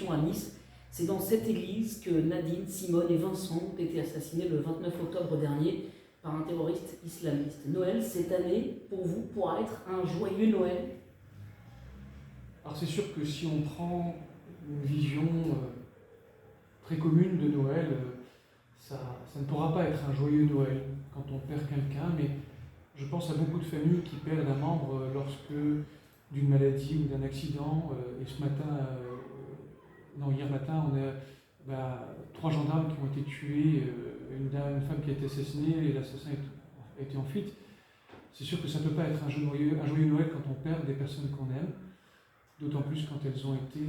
résurrection à Nice. C'est dans cette église que Nadine, Simone et Vincent ont été assassinés le 29 octobre dernier par un terroriste islamiste. Noël, cette année, pour vous, pourra être un joyeux Noël? Alors c'est sûr que si on prend une vision très commune de Noël, ça ne pourra pas être un joyeux Noël quand on perd quelqu'un, mais je pense à beaucoup de familles qui perdent un membre lorsque d'une maladie ou d'un accident, et ce matin, hier matin, on a 3 gendarmes qui ont été tués, une femme qui a été assassinée et l'assassin a été en fuite. C'est sûr que ça ne peut pas être un joyeux Noël quand on perd des personnes qu'on aime, d'autant plus quand elles ont été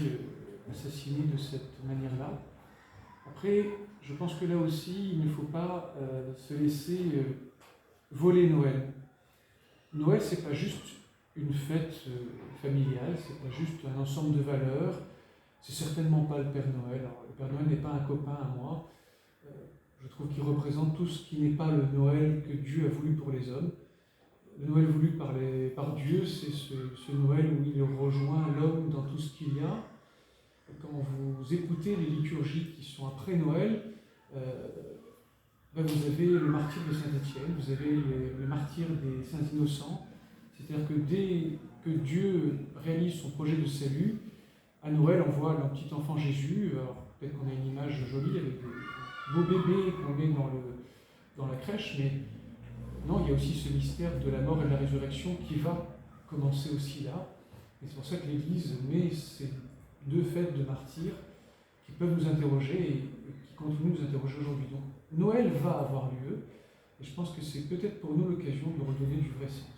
assassinées de cette manière-là. Après, je pense que là aussi, il ne faut pas se laisser voler Noël. Noël, c'est pas juste une fête familiale, c'est pas juste un ensemble de valeurs, c'est certainement pas le Père Noël. Alors, le Père Noël n'est pas un copain à moi. Je trouve qu'il représente tout ce qui n'est pas le Noël que Dieu a voulu pour les hommes. Le Noël voulu par Dieu, c'est ce Noël où il rejoint l'homme dans tout ce qu'il y a. Quand vous écoutez les liturgies qui sont après Noël, vous avez le martyre de Saint-Étienne, vous avez le martyre des Saints Innocents. C'est-à-dire que dès que Dieu réalise son projet de salut, à Noël, on voit le petit enfant Jésus. Alors peut-être qu'on a une image jolie avec des beaux bébés qu'on met dans la crèche, mais non, il y a aussi ce mystère de la mort et de la résurrection qui va commencer aussi là. Et c'est pour ça que l'Église met ces 2 fêtes de martyrs qui peuvent nous interroger et qui continuent de nous interroger aujourd'hui. Donc Noël va avoir lieu, et je pense que c'est peut-être pour nous l'occasion de redonner du vrai sens.